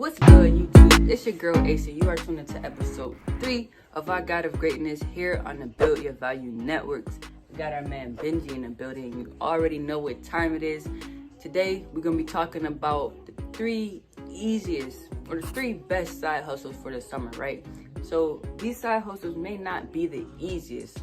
What's good, YouTube? It's your girl Asa. You are tuned into episode 3 of our Guide of Greatness here on the Build Your Value Networks. We got our man Benji in the building. You already know what time it is. Today, we're going to be talking about the 3 easiest or the 3 best side hustles for the summer, right? So these side hustles may not be the easiest,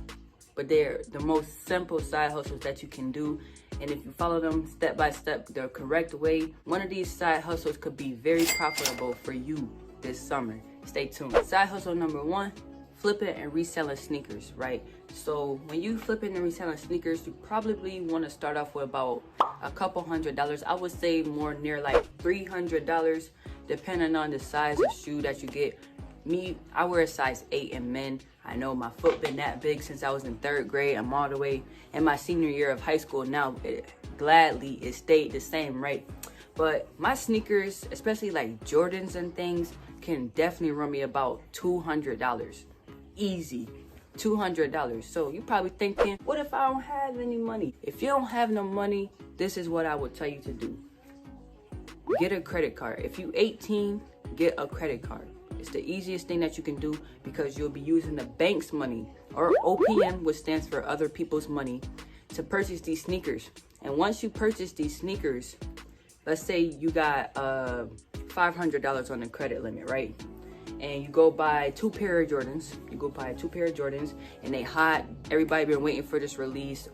but they're the most simple side hustles that you can do. And if you follow them step by step the correct way, one of these side hustles could be very profitable for you this summer. Stay tuned. Side hustle number 1, flipping and reselling sneakers, right? So when you flipping and reselling sneakers, you probably want to start off with about a couple $100. I would say more near like $300, depending on the size of shoe that you get. Me, I wear a size 8 in men. I know my foot been that big since I was in 3rd grade. I'm all the way in my senior year of high school now. Gladly, it stayed the same, right? But my sneakers, especially like Jordans and things, can definitely run me about $200. Easy. $200. So you're probably thinking, what if I don't have any money? If you don't have no money, this is what I would tell you to do. Get a credit card. If you 18, get a credit card. It's the easiest thing that you can do because you'll be using the bank's money, or OPM, which stands for other people's money, to purchase these sneakers. And once you purchase these sneakers, let's say you got $500 on the credit limit, right? And you go buy 2 pair of Jordans. You go buy 2 pair of Jordans, and they hot. Everybody been waiting for this release.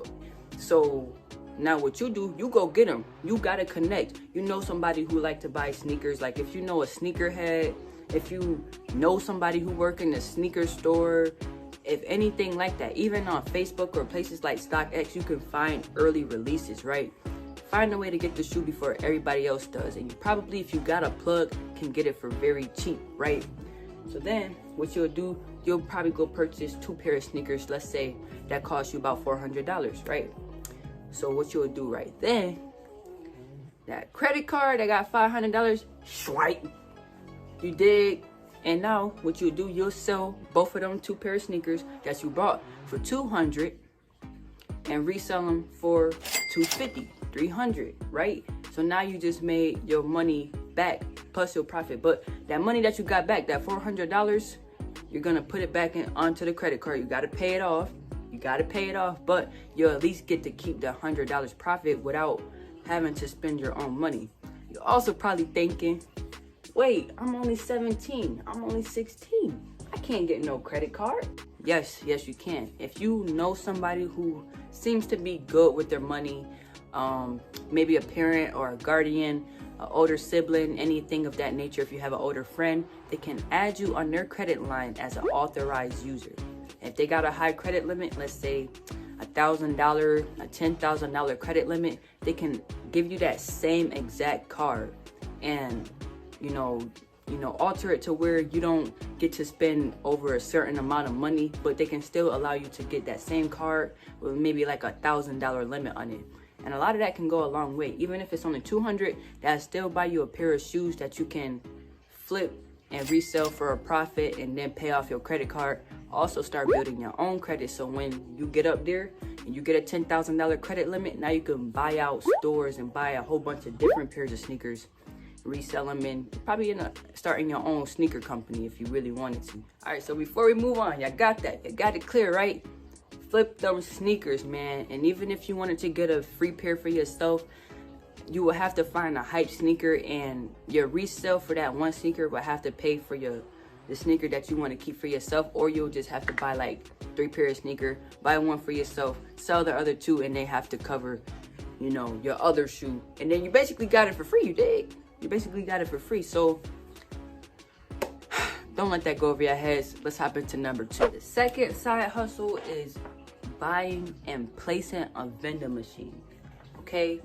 So now what you do, you go get them. You gotta connect. You know somebody who like to buy sneakers. Like if you know a sneakerhead, if you know somebody who work in a sneaker store, if anything like that, even on Facebook or places like StockX, you can find early releases, right? Find a way to get the shoe before everybody else does. And you probably, if you got a plug, can get it for very cheap, right? So then what you'll do, you'll probably go purchase 2 pair of sneakers. Let's say that costs you about $400, right? So what you'll do right then, that credit card that got $500, swipe. You dig? And now what you'll do, you'll sell both of them 2 pair of sneakers that you bought for $200 and resell them for $250, $300, right? So now you just made your money back plus your profit. But that money that you got back, that $400, you're gonna put it back onto the credit card. You gotta pay it off. You gotta pay it off, but you'll at least get to keep the $100 profit without having to spend your own money. You're also probably thinking, wait, I'm only 17, I'm only 16. I can't get no credit card. Yes, you can. If you know somebody who seems to be good with their money, maybe a parent or a guardian, an older sibling, anything of that nature, if you have an older friend, they can add you on their credit line as an authorized user. If they got a high credit limit, let's say $1,000, a $10,000 credit limit, they can give you that same exact card and you know, alter it to where you don't get to spend over a certain amount of money, but they can still allow you to get that same card with maybe like $1,000 limit on it. And a lot of that can go a long way. Even if it's only $200, that'll still buy you a pair of shoes that you can flip and resell for a profit and then pay off your credit card. Also start building your own credit, so when you get up there and you get a $10,000 credit limit, now you can buy out stores and buy a whole bunch of different pairs of sneakers, resell them, and probably starting your own sneaker company if you really wanted to. All right, so before we move on, y'all got that? You got it clear, right? Flip them sneakers, man. And even if you wanted to get a free pair for yourself, you will have to find a hype sneaker, and your resale for that one sneaker will have to pay for the sneaker that you want to keep for yourself, or you'll just have to buy like 3 pair of sneaker, buy one for yourself, sell the other 2, and they have to cover, you know, your other shoe. And then you basically got it for free, you dig? You basically got it for free. So don't let that go over your heads. Let's hop into number 2. The second side hustle is buying and placing a vending machine. Okay,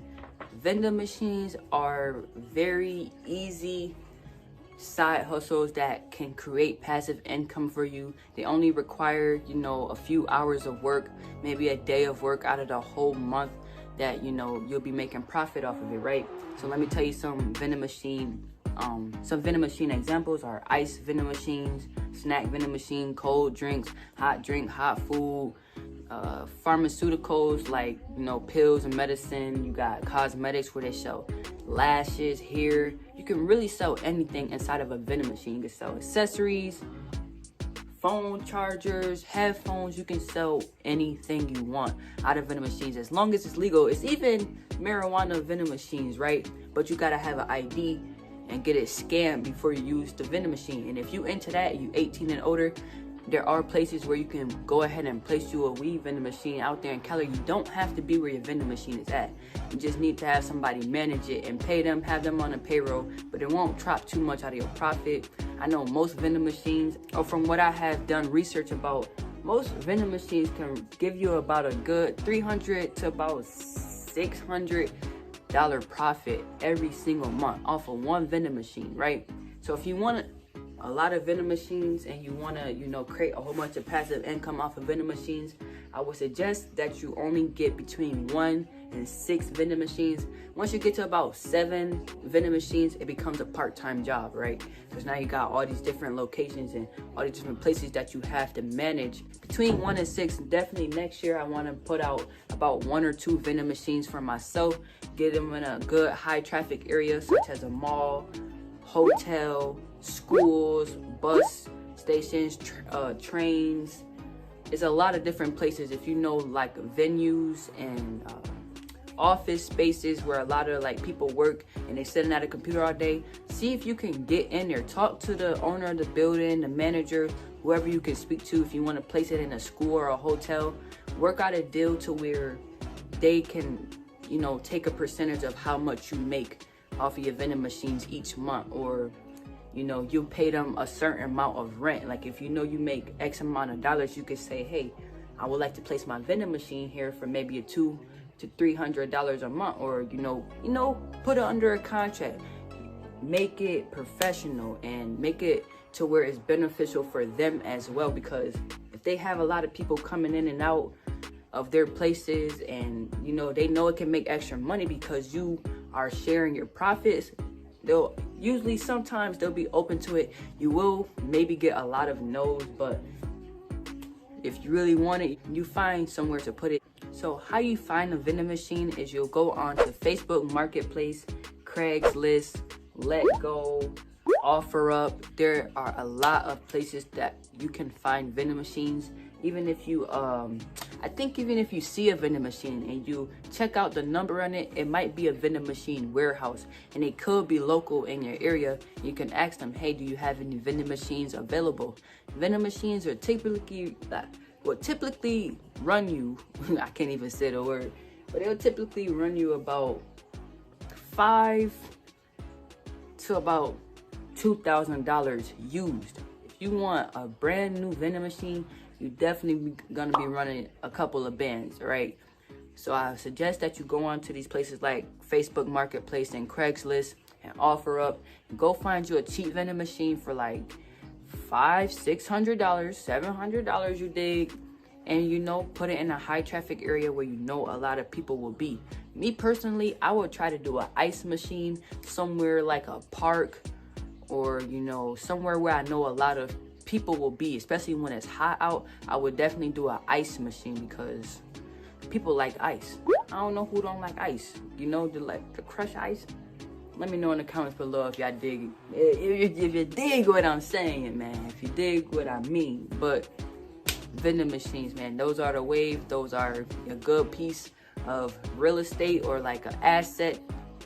vending machines are very easy side hustles that can create passive income for you. They only require, you know, a few hours of work, maybe a day of work out of the whole month that, you know, you'll be making profit off of it, right? So let me tell you some vending machine examples are ice vending machines, snack vending machine, cold drinks, hot drink, hot food, pharmaceuticals like, you know, pills and medicine. You got cosmetics where they sell lashes, hair. You can really sell anything inside of a vending machine. You can sell accessories, phone chargers, headphones. You can sell anything you want out of vending machines as long as it's legal. It's even marijuana vending machines, right? But you gotta have an ID and get it scanned before you use the vending machine. And if you into that, you 18 and older, there are places where you can go ahead and place you a weed vending machine out there in Cali. You don't have to be where your vending machine is at. You just need to have somebody manage it and pay them, have them on a payroll, but it won't chop too much out of your profit. I know most vending machines, or from what I have done research about, most vending machines can give you about a good $300 to about $600 profit every single month off of one vending machine, right? So if you want a lot of vending machines and you want to, you know, create a whole bunch of passive income off of vending machines, I would suggest that you only get between 1 and 6 vending machines. Once you get to about 7 vending machines, it becomes a part-time job, right? Because now you got all these different locations and all these different places that you have to manage. Between 1 and 6, definitely next year I want to put out about 1 or 2 vending machines for myself, get them in a good high traffic area such as a mall, hotel, schools, bus stations, trains. It's a lot of different places. If you know, like venues and office spaces where a lot of like people work and they're sitting at a computer all day, see if you can get in there, talk to the owner of the building, the manager, whoever you can speak to. If you want to place it in a school or a hotel, work out a deal to where they can, you know, take a percentage of how much you make off of your vending machines each month. Or, you know, you pay them a certain amount of rent. Like if you know you make X amount of dollars, you could say, hey, I would like to place my vending machine here for maybe a $200 to $300 a month. Or, you know, put it under a contract. Make it professional and make it to where it's beneficial for them as well. Because if they have a lot of people coming in and out of their places, and, you know, they know it can make extra money because you are sharing your profits, they'll usually, sometimes they'll be open to it. You will maybe get a lot of no's, but if you really want it, you find somewhere to put it. So how you find a vending machine is you'll go on to Facebook Marketplace, Craigslist, Let Go, OfferUp. There are a lot of places that you can find vending machines. Even if you I think even if you see a vending machine and you check out the number on it, it might be a vending machine warehouse and it could be local in your area. You can ask them, hey, do you have any vending machines available? Vending machines are typically run you I can't even say the word, but they'll typically run you about $5,000 to about $2,000 used. If you want a brand new vending machine, you definitely gonna be running a couple of bands, right? So I suggest that you go on to these places like Facebook Marketplace and Craigslist and OfferUp, and go find you a cheap vending machine for like $500, $600, $700, you dig? And, you know, put it in a high traffic area where you know a lot of people will be. Me personally, I would try to do an ice machine somewhere like a park, or, you know, somewhere where I know a lot of people will be, especially when it's hot out. I would definitely do an ice machine because people like ice. I don't know who don't like ice. You know, the crushed ice. Let me know in the comments below if y'all dig, if you dig what I'm saying, man. If you dig what I mean. But vending machines, man, those are the wave. Those are a good piece of real estate or like an asset,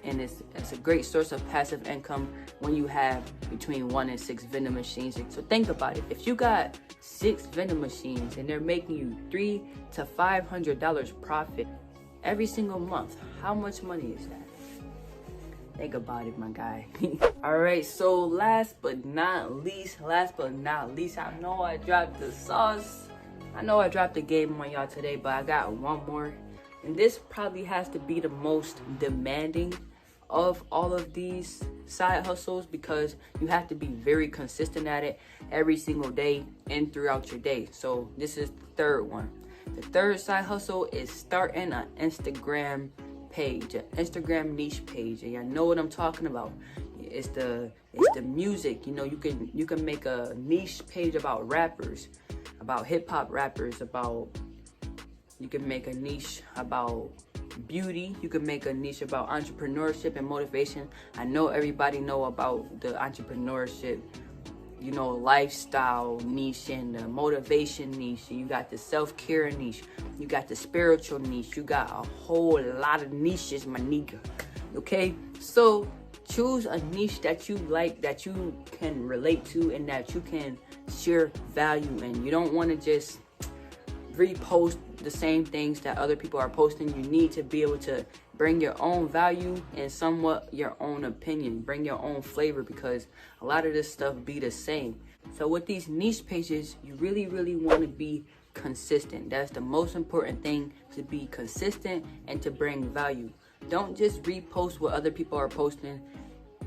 and it's a great source of passive income when you have between 1 and 6 vending machines. So think about it. If you got 6 vending machines and they're making you $300 to $500 profit every single month, how much money is that? Think about it, my guy. All right, so last but not least, I know I dropped the sauce. I know I dropped the game on y'all today, but I got one more. And this probably has to be the most demanding of all of these side hustles, because you have to be very consistent at it every single day and throughout your day. So this is the third one. The third side hustle is starting an Instagram page, an Instagram niche page. And y'all know what I'm talking about. It's the music. You know, you can make a niche page about rappers, about hip hop rappers, about You can make a niche about beauty. You can make a niche about entrepreneurship and motivation. I know everybody know about the entrepreneurship, you know, lifestyle niche and the motivation niche. You got the self-care niche. You got the spiritual niche. You got a whole lot of niches, my nigga. Okay? So choose a niche that you like, that you can relate to, and that you can share value in. You don't want to just repost the same things that other people are posting. You need to be able to bring your own value and somewhat your own opinion. Bring your own flavor, because a lot of this stuff be the same. So with these niche pages, you really want to be consistent. That's the most important thing, to be consistent and to bring value. Don't just repost what other people are posting.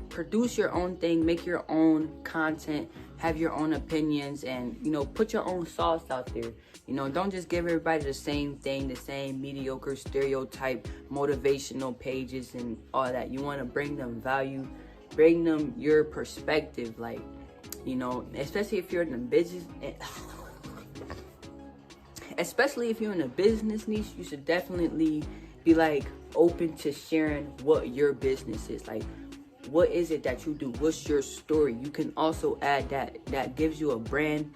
Produce your own thing, make your own content, have your own opinions, and, you know, put your own sauce out there. You know, don't just give everybody the same thing, the same mediocre stereotype motivational pages and all that. You want to bring them value, bring them your perspective, like, you know, especially if you're in the business, especially if you're in a business niche, you should definitely be like open to sharing what your business is. Like, what is it that you do? What's your story? You can also add that gives you a brand.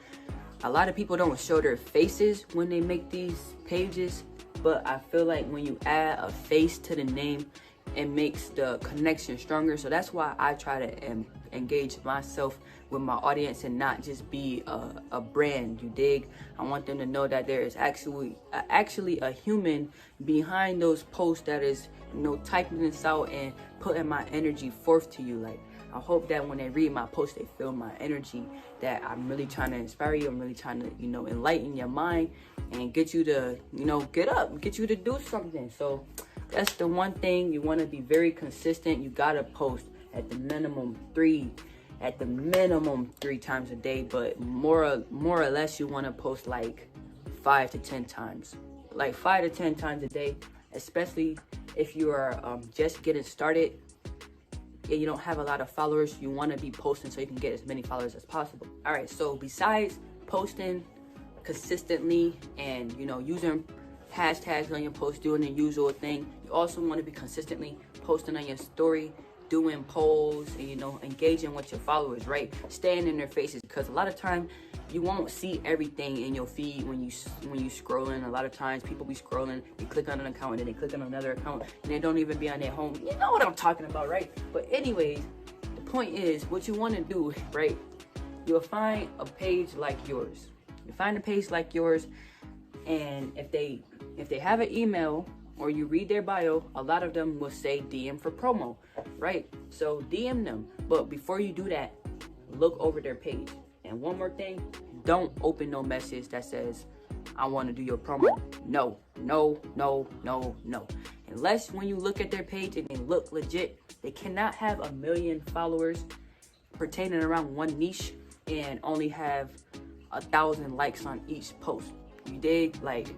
A lot of people don't show their faces when they make these pages, but I feel like when you add a face to the name, it makes the connection stronger. So that's why I try to engage myself with my audience and not just be a brand, you dig? I want them to know that there is actually a human behind those posts that is, you know, typing this out and putting my energy forth to you. Like, I hope that when they read my post, they feel my energy, that I'm really trying to inspire you. I'm really trying to, you know, enlighten your mind and get you to, you know, get up, get you to do something. So that's the one thing. You want to be very consistent. You got to post at the minimum three times a day, but more or less you want to post like 5 to 10 times, like 5 to 10 times a day, especially if you are just getting started and you don't have a lot of followers. You want to be posting so you can get as many followers as possible. All right, so besides posting consistently and, you know, using hashtags on your post, doing the usual thing, you also want to be consistently posting on your story, doing polls, and, you know, engaging with your followers, right? Staying in their faces, because a lot of time you won't see everything in your feed when you scrolling. A lot of times people be scrolling, they click on an account and then they click on another account and they don't even be on their home. You know what I'm talking about, right? But anyways, the point is, what you want to do, right? You'll find a page like yours. You find a page like yours, and if they have an email or you read their bio, a lot of them will say DM for promo, right? So DM them. But before you do that, look over their page. And one more thing, don't open no message that says, I want to do your promo. No. Unless when you look at their page and they look legit, they cannot have 1 million followers pertaining around one niche and only have 1,000 likes on each post. You dig? Like,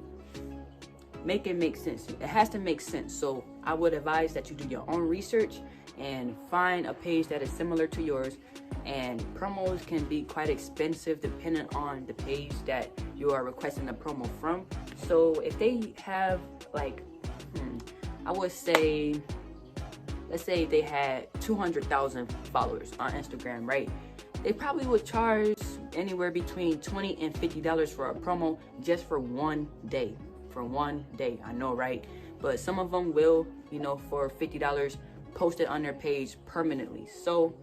make it make sense. It has to make sense. So I would advise that you do your own research and find a page that is similar to yours. And promos can be quite expensive depending on the page that you are requesting a promo from. So if they have like, I would say, let's say they had 200,000 followers on Instagram, right? They probably would charge anywhere between $20 and $50 for a promo just for one day. For one day, I know, right? But some of them will, you know, for $50 post it on their page permanently. So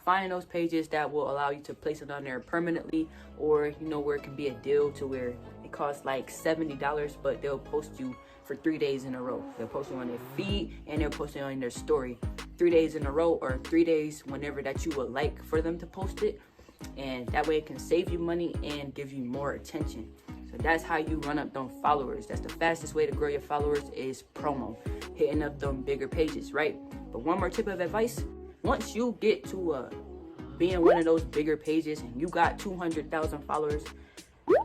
find those pages that will allow you to place it on there permanently, or, you know, where it can be a deal to where it costs like $70, but they'll post you for 3 days in a row. They'll post you on their feed and they'll post it on their story 3 days in a row, or 3 days whenever that you would like for them to post it. And that way it can save you money and give you more attention. So that's how you run up them followers. That's the fastest way to grow your followers, is promo, hitting up them bigger pages, right? But one more tip of advice: once you get to being one of those bigger pages and you got 200,000 followers,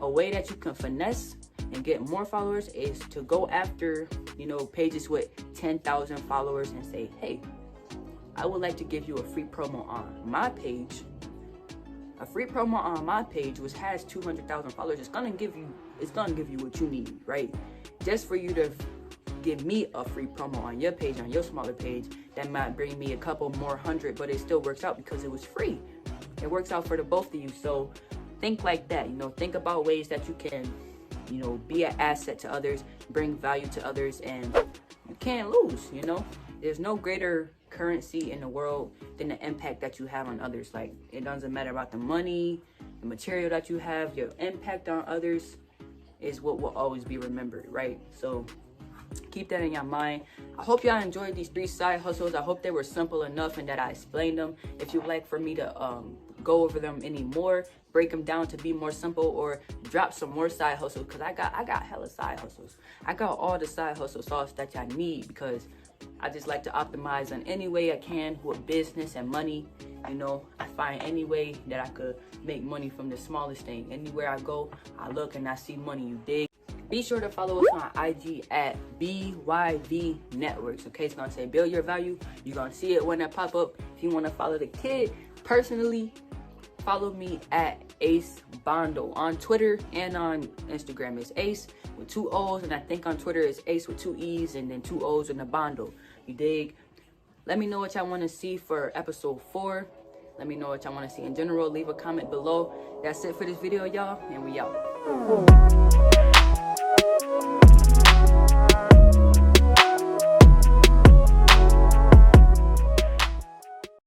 a way that you can finesse and get more followers is to go after, you know, pages with 10,000 followers and say, hey, I would like to give you a free promo on my page A free promo on my page, which has 200,000 followers, it's gonna give you what you need, right? Just for you to give me a free promo on your page, on your smaller page, that might bring me a couple more hundred, but it still works out because it was free. It works out for the both of you. So think like that, think about ways that you can, be an asset to others, bring value to others, and you can't lose. There's no greater currency in the world than the impact that you have on others. Like, it doesn't matter about the money, the material that you have, your impact on others is what will always be remembered, right? So keep that in your mind. I hope y'all enjoyed these 3 side hustles. I hope they were simple enough and that I explained them. If you'd like for me to go over them anymore, break them down to be more simple, or drop some more side hustles, because I got hella side hustles. I got all the side hustle sauce that y'all need, because I just like to optimize in any way I can with business and money. I find any way that I could make money from the smallest thing. Anywhere I go, I look and I see money, you dig? Be sure to follow us on IG at BYV Networks. Okay, it's gonna say build your value. You're gonna see it when I pop up. If you want to follow the kid personally, follow me at Ace Bondo on Twitter and on Instagram. It's Ace with 2 O's, and I think on Twitter it's Ace with 2 E's and then 2 O's in the Bondo. You dig? Let me know what y'all want to see for episode 4. Let me know what y'all want to see in general. Leave a comment below. That's it for this video, y'all, and we out.